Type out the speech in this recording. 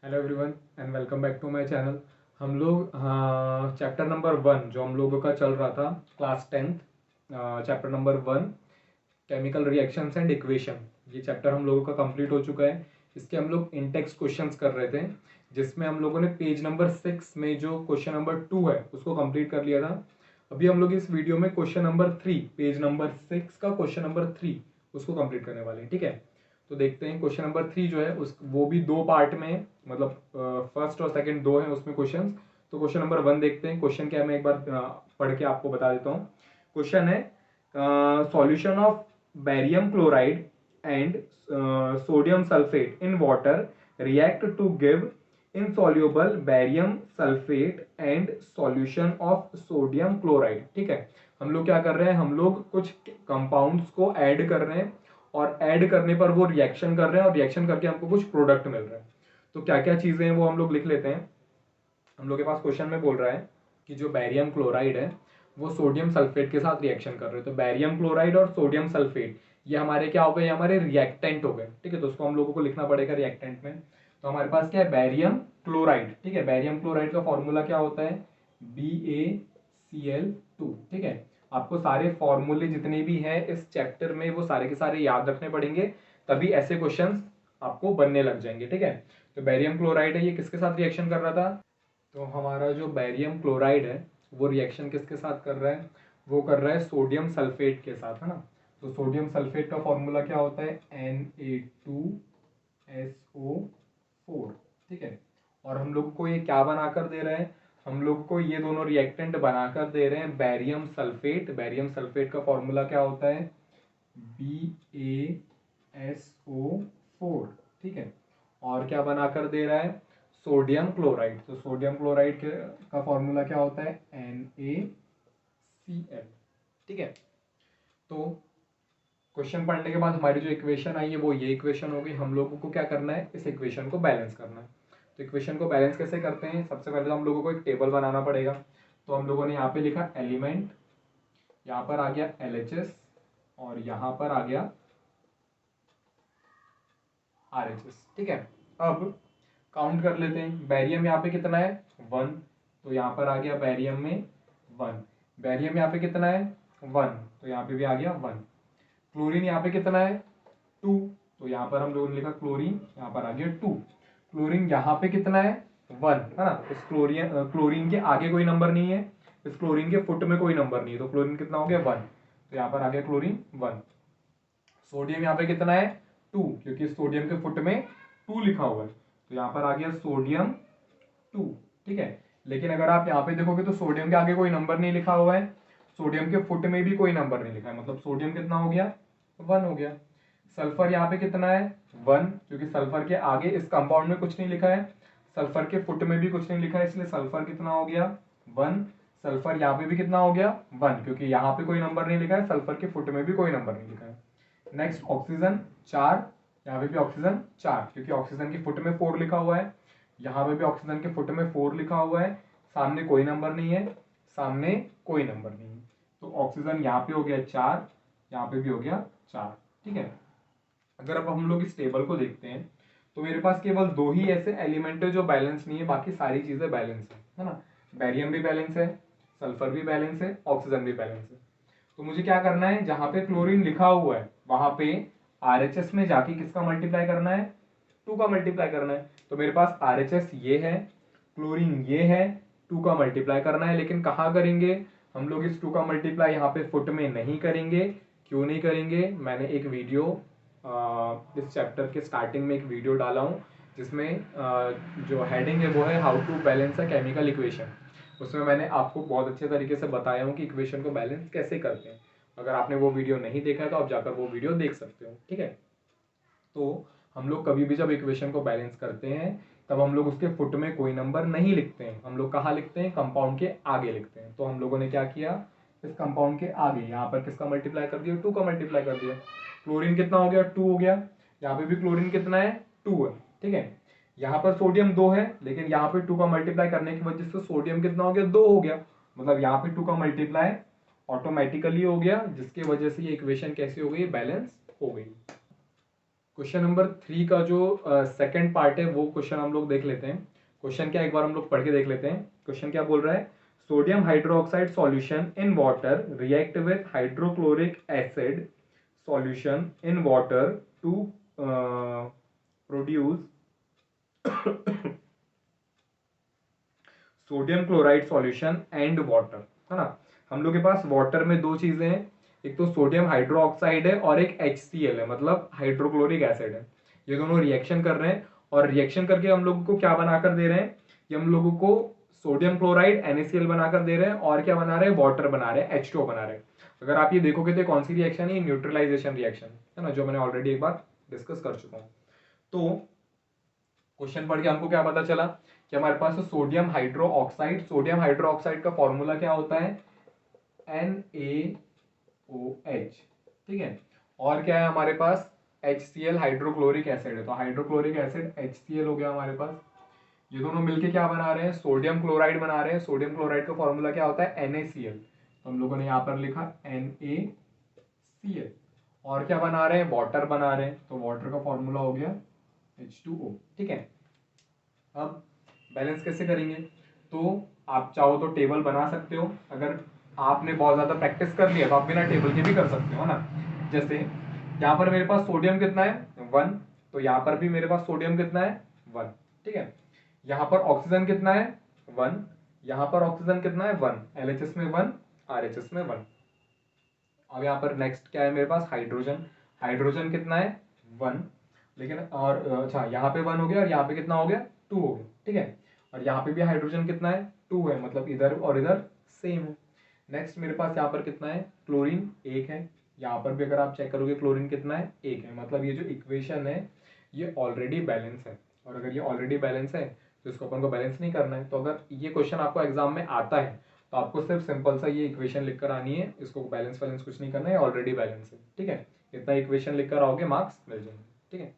Hello everyone and welcome back to my channel. हम लोग chapter number 1 जो हम लोगों का चल रहा था class 10th, chapter number 1 chemical reactions and equation, ये चैप्टर हम लोगों का कंप्लीट हो चुका है। इसके हम लोग इंटेक्स क्वेश्चंस कर रहे थे, जिसमें हम लोगों ने पेज नंबर 6 में जो क्वेश्चन नंबर 2 है उसको कंप्लीट कर लिया था। अभी हम लोग इस वीडियो में क्वेश्चन नंबर 3, पेज नंबर 6 का क्वेश्चन नंबर 3 उसको कंप्लीट करने वाले हैं। ठीक है, तो देखते हैं क्वेश्चन नंबर 3 जो है उस वो भी दो पार्ट में है, मतलब फर्स्ट और सेकंड दो हैं उसमें क्वेश्चन। तो क्वेश्चन नंबर 1 देखते हैं। क्वेश्चन क्या है मैं एक बार पढ़ के आपको बता देता हूँ। क्वेश्चन है solution of barium chloride and sodium sulphate in water react to give insoluble barium sulphate and solution of sodium chloride. ठीक है, हम लोग क्या कर रहे हैं, हम लोग कुछ कंपाउंड्स को ऐड कर रहे हैं और ऐड करने पर वो रिएक्शन कर रहे हैं और रिएक्शन करके हमको कुछ प्रोडक्ट मिल रहा है। तो क्या क्या चीजें हैं वो हम लोग लिख लेते हैं। हम लोग के पास क्वेश्चन में बोल रहा है कि जो बैरियम क्लोराइड है वो सोडियम सल्फेट के साथ रिएक्शन कर रहे हैं। तो बैरियम क्लोराइड और सोडियम सल्फेट ये हमारे क्या हो गए, हमारे रिएक्टेंट हो गए। ठीक है, तो उसको हम लोगों को लिखना पड़ेगा रिएक्टेंट में। तो हमारे पास क्या है, बैरियम क्लोराइड। ठीक है, बैरियम क्लोराइड का फॉर्मूला क्या होता है, BaCl2। ठीक है, आपको सारे फॉर्मूले जितने भी हैं इस चैप्टर में वो सारे के सारे याद रखने पड़ेंगे, तभी ऐसे क्वेश्चंस आपको बनने लग जाएंगे। ठीक है, तो बैरियम क्लोराइड है, ये किसके साथ रिएक्शन कर रहा था, तो हमारा जो बैरियम क्लोराइड है वो रिएक्शन किसके साथ कर रहा है, वो कर रहा है सोडियम सल्फेट के साथ, है ना। तो सोडियम सल्फेट का फॉर्मूला क्या होता है, Na2SO4। ठीक है, और हम लोग को ये क्या बनाकर दे रहे हैं, हम लोग को ये दोनों रिएक्टेंट बनाकर दे रहे हैं बैरियम सल्फेट। बैरियम सल्फेट का फॉर्मूला क्या होता है, BaSO4। ठीक है, और क्या बनाकर दे रहा है, सोडियम क्लोराइड। तो सोडियम क्लोराइड का फॉर्मूला क्या होता है, NaCl। ठीक है, तो क्वेश्चन पढ़ने के बाद हमारी जो इक्वेशन आई है वो ये इक्वेशन होगी। हम लोगों को क्या करना है, इस इक्वेशन को बैलेंस करना है। तो इक्वेशन को बैलेंस कैसे करते हैं, सबसे पहले तो हम लोगों को एक टेबल बनाना पड़ेगा। तो हम लोगों ने यहाँ पे लिखा एलिमेंट, यहाँ पर आ गया LHS और यहाँ पर आ गया RHS। ठीक है, अब काउंट कर लेते हैं। बैरियम यहाँ पे कितना है, 1, तो यहाँ पर आ गया बैरियम में 1। बैरियम यहाँ पे कितना है, 1, तो यहाँ पे भी आ गया 1। क्लोरीन यहाँ पे कितना है, 2, तो यहाँ पर हम लोगों ने लिखा क्लोरीन, यहाँ पर आ गया 2। क्लोरीन यहाँ पे कितना है, 1, है ना। इस क्लोरीन के आगे कोई नंबर नहीं है, इस क्लोरीन के फुट में कोई नंबर नहीं है, तो क्लोरीन कितना हो गया, 1, तो यहाँ पर आ गया क्लोरीन 1। सोडियम यहाँ पे कितना है, 2, क्योंकि सोडियम के फुट में 2 लिखा हुआ है, तो यहाँ पर आ गया सोडियम 2। ठीक है, लेकिन अगर आप यहाँ पे देखोगे तो सोडियम के आगे कोई नंबर नहीं लिखा हुआ है, सोडियम के फुट में भी कोई नंबर नहीं लिखा है, मतलब सोडियम कितना हो गया, 1 हो गया। सल्फर यहाँ पे कितना है, 1, क्योंकि सल्फर के आगे इस कंपाउंड में कुछ नहीं लिखा है, सल्फर के फुट में भी कुछ नहीं लिखा है, इसलिए सल्फर कितना हो गया, 1। सल्फर यहाँ पे भी कितना हो गया, 1, क्योंकि यहाँ पे कोई नंबर नहीं लिखा है, सल्फर के फुट में भी कोई नंबर नहीं लिखा है। नेक्स्ट ऑक्सीजन 4, यहाँ पे भी ऑक्सीजन 4, क्योंकि ऑक्सीजन के फुट में 4 लिखा हुआ है, यहाँ पे भी ऑक्सीजन के फुट में 4 लिखा हुआ है, सामने कोई नंबर नहीं है, सामने कोई नंबर नहीं है, तो ऑक्सीजन यहाँ पे हो गया 4, यहाँ पे भी हो गया 4। ठीक है, अगर अब हम लोग इस टेबल को देखते हैं तो मेरे पास केवल दो ही ऐसे एलिमेंट है जो बैलेंस नहीं है, बाकी सारी चीजें बैलेंस है ना। बैरियम भी बैलेंस है, सल्फर भी बैलेंस है, ऑक्सीजन भी बैलेंस है। तो मुझे क्या करना है, जहां पे क्लोरीन लिखा हुआ है वहां पे RHS में जाके किसका मल्टीप्लाई करना है, 2 का मल्टीप्लाई करना है। तो मेरे पास RHS ये है, क्लोरीन ये है, 2 का मल्टीप्लाई करना है। लेकिन कहाँ करेंगे, हम लोग इस 2 का मल्टीप्लाई यहाँ पे फुट में नहीं करेंगे। क्यों नहीं करेंगे, मैंने एक वीडियो इस चैप्टर के स्टार्टिंग में एक वीडियो डाला हूँ, जिसमें जो हेडिंग है वो है how to balance a chemical equation. उसमें मैंने आपको बहुत अच्छे तरीके से बताया हूँ कि इक्वेशन को बैलेंस कैसे करते हैं। अगर आपने वो वीडियो नहीं देखा है तो आप जाकर वो वीडियो देख सकते हो। ठीक है, तो हम लोग कभी भी जब इक्वेशन को बैलेंस करते हैं तब हम लोग उसके फुट में कोई नंबर नहीं लिखते हैं, हम लोग कहाँ लिखते हैं, कंपाउंड के आगे लिखते हैं। तो हम लोगों ने क्या किया, इस कंपाउंड के आगे यहाँ पर किसका मल्टीप्लाई कर दिया, 2 का मल्टीप्लाई कर दिया। क्लोरीन कितना हो गया, 2 हो गया, यहाँ पे भी क्लोरीन कितना है, 2 है। ठीक है, यहाँ पर सोडियम 2 है, लेकिन यहाँ पे 2 का मल्टीप्लाई करने की वजह से सोडियम कितना हो गया, 2 हो गया, मतलब यहाँ पे 2 का मल्टीप्लाई ऑटोमेटिकली हो गया, जिसकी वजह से ये इक्वेशन कैसी हो गई, बैलेंस हो गई। क्वेश्चन नंबर 3 का जो सेकंड पार्ट है वो क्वेश्चन हम लोग देख लेते हैं। क्वेश्चन क्या एक बार हम लोग पढ़ के देख लेते हैं। क्वेश्चन क्या बोल रहा है, sodium hydroxide solution in water react with hydrochloric acid solution in water to produce sodium chloride solution and water, है ना। हम लोग के पास वाटर में दो चीजें हैं, एक तो सोडियम हाइड्रोक्साइड है और एक HCl है, मतलब हाइड्रोक्लोरिक एसिड है। ये दोनों रिएक्शन कर रहे हैं और रिएक्शन करके हम लोगों को क्या बनाकर दे रहे हैं, ये हम लोगों को सोडियम क्लोराइड NaCl बनाकर दे रहे हैं और क्या बना रहे हैं, वाटर बना रहे हैं, H2O बना रहे हैं। अगर आप ये देखोगे तो कौन सी रिएक्शन है, न्यूट्रलाइजेशन रिएक्शन है ना, जो मैंने ऑलरेडी एक बार डिस्कस कर चुका हूँ। तो क्वेश्चन पढ़ के हमको क्या पता चला कि हमारे पास sodium hydroxide, sodium hydroxide का फॉर्मूला क्या होता है, NaOH, ठीक है। और क्या है हमारे पास, HCl हाइड्रोक्लोरिक एसिड है, तो हाइड्रोक्लोरिक एसिड HCl हो गया हमारे पास। ये दोनों मिलके क्या बना रहे हैं, सोडियम क्लोराइड बना रहे हैं। सोडियम क्लोराइड का फॉर्मूला क्या होता है, NaCl, तो हम लोगों ने यहाँ पर लिखा NaCl। और क्या बना रहे हैं, वाटर बना रहे हैं, तो वाटर का फॉर्मूला हो गया H2O, ठीक है। अब बैलेंस कैसे करेंगे, तो आप चाहो तो टेबल बना सकते हो, अगर आपने बहुत ज्यादा प्रैक्टिस कर लिया तो आप बिना टेबल के भी कर सकते हो ना। जैसे यहाँ पर मेरे पास सोडियम कितना है, 1, तो यहाँ पर भी मेरे पास सोडियम कितना है, 1, ठीक है। यहाँ पर ऑक्सीजन कितना है, 1, यहाँ पर ऑक्सीजन कितना है, 1, LHS में 1, RHS में 1। अब यहाँ पर नेक्स्ट क्या है मेरे पास, हाइड्रोजन, हाइड्रोजन कितना है, 1, लेकिन और अच्छा यहाँ पे 1 हो गया और यहाँ पे कितना हो गया, 2 हो गया, ठीक है। और यहाँ पे भी हाइड्रोजन कितना है, 2 है, मतलब इधर और इधर सेम है। नेक्स्ट मेरे पास यहाँ पर कितना है, क्लोरीन 1 है, यहाँ पर भी अगर आप चेक करोगे क्लोरीन कितना है, 1 है, मतलब ये जो इक्वेशन है ये ऑलरेडी बैलेंस है। और अगर ये ऑलरेडी बैलेंस है तो इसको अपन को बैलेंस नहीं करना है। तो अगर ये क्वेश्चन आपको एग्जाम में आता है तो आपको सिर्फ सिंपल सा ये इक्वेशन लिखकर आनी है, इसको बैलेंस कुछ नहीं करना है, ऑलरेडी बैलेंस है, ठीक है। इतना इक्वेशन लिखकर आओगे मार्क्स मिल जाएंगे, ठीक है।